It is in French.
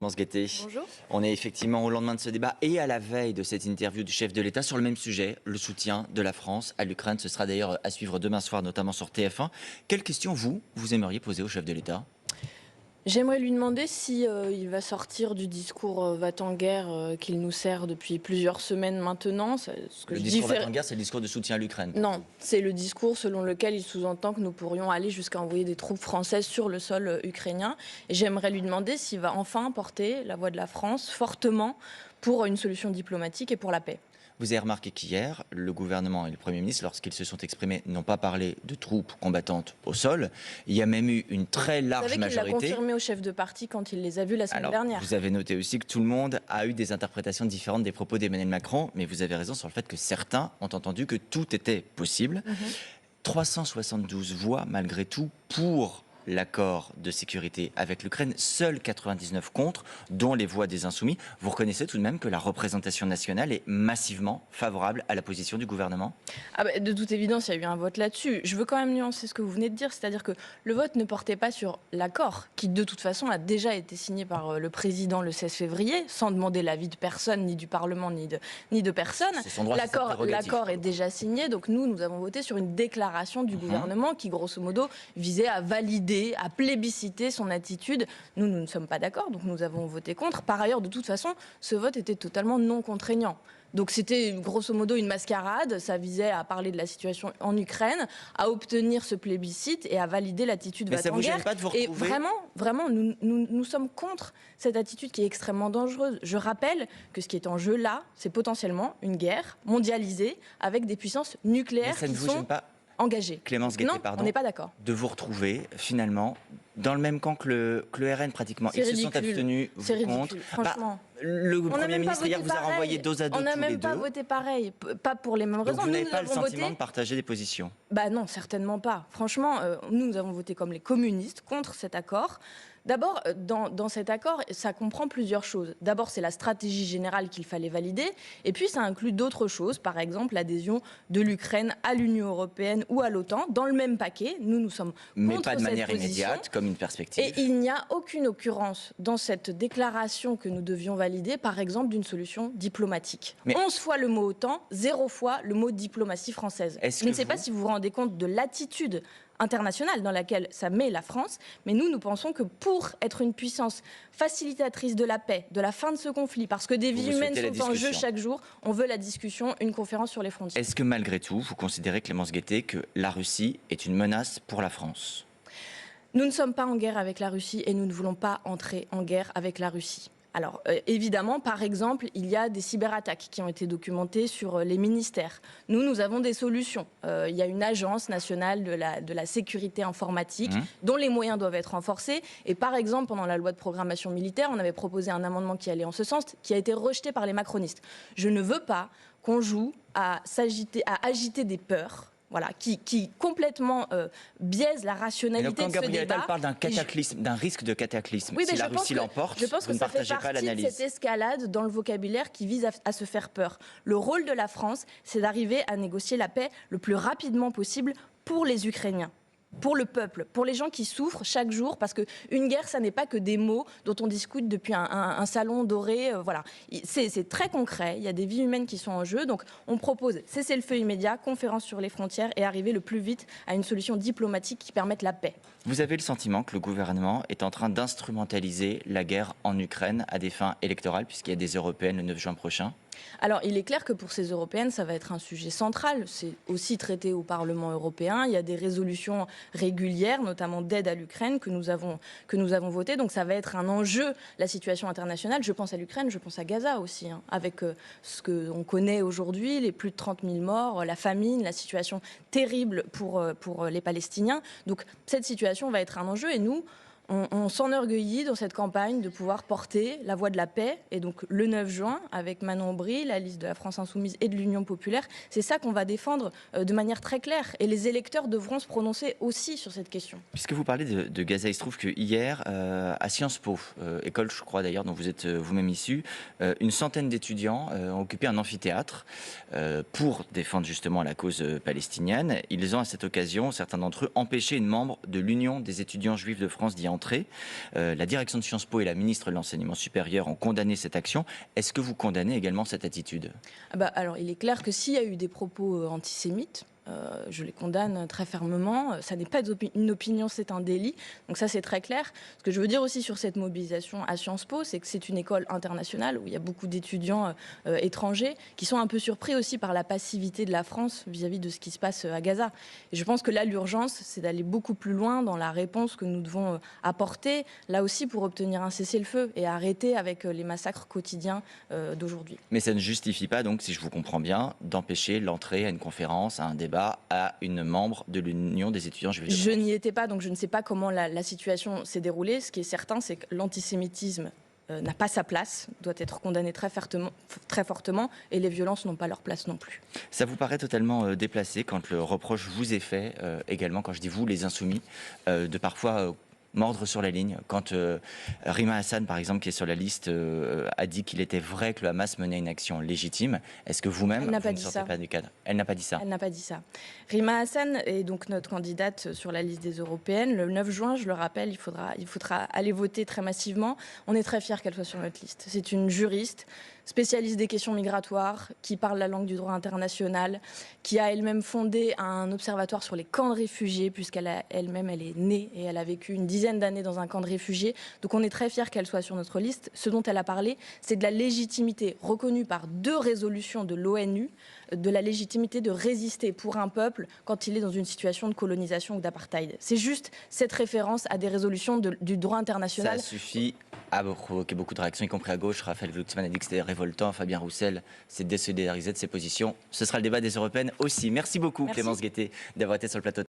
Clémence Guettet. Bonjour. On est effectivement au lendemain de ce débat et à la veille de cette interview du chef de l'État sur le même sujet, le soutien de la France à l'Ukraine. Ce sera d'ailleurs à suivre demain soir, notamment sur TF1. Quelle question, vous aimeriez poser au chef de l'État ? J'aimerais lui demander si il va sortir du discours va-t-en-guerre qu'il nous sert depuis plusieurs semaines maintenant. Le discours va-t-en-guerre, c'est le discours de soutien à l'Ukraine. Non, c'est le discours selon lequel il sous-entend que nous pourrions aller jusqu'à envoyer des troupes françaises sur le sol ukrainien. Et j'aimerais lui demander s'il va enfin porter la voix de la France fortement pour une solution diplomatique et pour la paix. Vous avez remarqué qu'hier, le gouvernement et le Premier ministre, lorsqu'ils se sont exprimés, n'ont pas parlé de troupes combattantes au sol. Il y a même eu une très large majorité. Vous savez qu'il l'a confirmé au chef de parti quand il les a vus la semaine dernière. Vous avez noté aussi que tout le monde a eu des interprétations différentes des propos d'Emmanuel Macron, mais vous avez raison sur le fait que certains ont entendu que tout était possible. 372 voix, malgré tout, pour l'accord de sécurité avec l'Ukraine, seuls 99 contre, dont les voix des Insoumis. Vous reconnaissez tout de même que la représentation nationale est massivement favorable à la position du gouvernement ? De toute évidence, il y a eu un vote là-dessus. Je veux quand même nuancer ce que vous venez de dire, c'est-à-dire que le vote ne portait pas sur l'accord, qui de toute façon a déjà été signé par le président le 16 février, sans demander l'avis de personne, ni du Parlement, ni de personne. L'accord est déjà signé, donc nous avons voté sur une déclaration du gouvernement qui, grosso modo, visait à valider, à plébisciter son attitude. Nous ne sommes pas d'accord, donc nous avons voté contre. Par ailleurs, de toute façon, ce vote était totalement non contraignant. Donc c'était grosso modo une mascarade, ça visait à parler de la situation en Ukraine, à obtenir ce plébiscite et à valider l'attitude va-t-en-guerre. Mais ça vous gêne pas de vous retrouver ? Et vraiment, nous sommes contre cette attitude qui est extrêmement dangereuse. Je rappelle que ce qui est en jeu là, c'est potentiellement une guerre mondialisée avec des puissances nucléaires qui sont engagées. Clémence Guettet, non, on n'est pas d'accord. De vous retrouver finalement dans le même camp que le RN pratiquement. Ils se sont abstenus, vous contre. Franchement. Le Premier ministre hier vous a renvoyé dos à dos tous les deux. On n'a même pas voté pareil, pas pour les mêmes raisons. Donc vous n'avez pas le sentiment de partager des positions ? Non, certainement pas. Franchement, nous avons voté comme les communistes contre cet accord. D'abord, dans cet accord, ça comprend plusieurs choses. D'abord, c'est la stratégie générale qu'il fallait valider. Et puis, ça inclut d'autres choses. Par exemple, l'adhésion de l'Ukraine à l'Union européenne ou à l'OTAN. Dans le même paquet, nous sommes contre cette position. Mais pas de manière immédiate, comme une perspective. Et il n'y a aucune occurrence dans cette déclaration que nous devions valider, par exemple, d'une solution diplomatique. 11 fois le mot OTAN, 0 fois le mot diplomatie française. Je ne sais pas si vous vous rendez compte de l'attitude internationale dans laquelle ça met la France, mais nous pensons que pour être une puissance facilitatrice de la paix, de la fin de ce conflit, parce que des vies humaines sont en jeu chaque jour, on veut la discussion, une conférence sur les frontières. Est-ce que malgré tout, vous considérez, Clémence Guettet, que la Russie est une menace pour la France ? Nous ne sommes pas en guerre avec la Russie et nous ne voulons pas entrer en guerre avec la Russie. Alors, évidemment, par exemple, il y a des cyberattaques qui ont été documentées sur les ministères. Nous avons des solutions. Il y a une agence nationale de la sécurité informatique dont les moyens doivent être renforcés. Et par exemple, pendant la loi de programmation militaire, on avait proposé un amendement qui allait en ce sens, qui a été rejeté par les macronistes. Je ne veux pas qu'on joue à agiter des peurs. Voilà, qui complètement biaise la rationalité de ce débat. Gabriel Attal parle d'un cataclysme, d'un risque de cataclysme. Oui, si la Russie l'emporte, vous ne partagez pas l'analyse. Je pense que ça fait partie de cette escalade dans le vocabulaire qui vise à se faire peur. Le rôle de la France, c'est d'arriver à négocier la paix le plus rapidement possible pour les Ukrainiens. Pour le peuple, pour les gens qui souffrent chaque jour, parce qu'une guerre, ça n'est pas que des mots dont on discute depuis un salon doré. Voilà. C'est très concret, il y a des vies humaines qui sont en jeu, donc on propose cessez-le-feu immédiat, conférence sur les frontières et arriver le plus vite à une solution diplomatique qui permette la paix. Vous avez le sentiment que le gouvernement est en train d'instrumentaliser la guerre en Ukraine à des fins électorales, puisqu'il y a des européennes le 9 juin prochain ? Alors, il est clair que pour ces européennes, ça va être un sujet central. C'est aussi traité au Parlement européen. Il y a des résolutions régulières, notamment d'aide à l'Ukraine, que nous avons votées. Donc, ça va être un enjeu, la situation internationale. Je pense à l'Ukraine, je pense à Gaza aussi, avec ce qu'on connaît aujourd'hui, les plus de 30 000 morts, la famine, la situation terrible pour les Palestiniens. Donc, cette situation va être un enjeu et nous, on s'enorgueillit dans cette campagne de pouvoir porter la voix de la paix. Et donc le 9 juin, avec Manon Aubry, la liste de la France Insoumise et de l'Union Populaire, c'est ça qu'on va défendre de manière très claire. Et les électeurs devront se prononcer aussi sur cette question. Puisque vous parlez de Gaza, il se trouve que hier, à Sciences Po, école je crois d'ailleurs dont vous êtes vous-même issu, une centaine d'étudiants ont occupé un amphithéâtre pour défendre justement la cause palestinienne. Ils ont à cette occasion, certains d'entre eux, empêché une membre de l'Union des étudiants juifs de France d'y entrer. l'entrée. La direction de Sciences Po et la ministre de l'Enseignement supérieur ont condamné cette action. Est-ce que vous condamnez également cette attitude ? Alors, il est clair que s'il y a eu des propos antisémites, je les condamne très fermement. Ça n'est pas une opinion, c'est un délit. Donc ça, c'est très clair. Ce que je veux dire aussi sur cette mobilisation à Sciences Po, c'est que c'est une école internationale où il y a beaucoup d'étudiants étrangers qui sont un peu surpris aussi par la passivité de la France vis-à-vis de ce qui se passe à Gaza. Et je pense que là, l'urgence, c'est d'aller beaucoup plus loin dans la réponse que nous devons apporter, là aussi pour obtenir un cessez-le-feu et arrêter avec les massacres quotidiens d'aujourd'hui. Mais ça ne justifie pas, donc, si je vous comprends bien, d'empêcher l'entrée à une conférence, à un débat, à une membre de l'Union des étudiants juifs de France. Je n'y étais pas, donc je ne sais pas comment la situation s'est déroulée. Ce qui est certain, c'est que l'antisémitisme n'a pas sa place, doit être condamné très fortement, et les violences n'ont pas leur place non plus. Ça vous paraît totalement déplacé quand le reproche vous est fait, également quand je dis vous, les insoumis, de parfois mordre sur la ligne. Quand Rima Hassan, par exemple, qui est sur la liste, a dit qu'il était vrai que le Hamas menait une action légitime, est-ce que vous-même, vous ne sortez pas du cadre ? Elle n'a pas dit ça. Elle n'a pas dit ça. Rima Hassan est donc notre candidate sur la liste des européennes. Le 9 juin, je le rappelle, il faudra aller voter très massivement. On est très fiers qu'elle soit sur notre liste. C'est une juriste spécialiste des questions migratoires, qui parle la langue du droit international, qui a elle-même fondé un observatoire sur les camps de réfugiés, puisqu'elle-même elle est née et elle a vécu une dizaine d'années dans un camp de réfugiés. Donc on est très fiers qu'elle soit sur notre liste. Ce dont elle a parlé, c'est de la légitimité reconnue par 2 résolutions de l'ONU, de la légitimité de résister pour un peuple quand il est dans une situation de colonisation ou d'apartheid. C'est juste cette référence à des résolutions du droit international. Ça suffit à provoquer beaucoup de réactions, y compris à gauche. Raphaël Glucksmann a dit que c'était révoltant. Fabien Roussel s'est désolidarisé de ses positions. Ce sera le débat des européennes aussi. Merci beaucoup, Clémence Guettet, d'avoir été sur le plateau.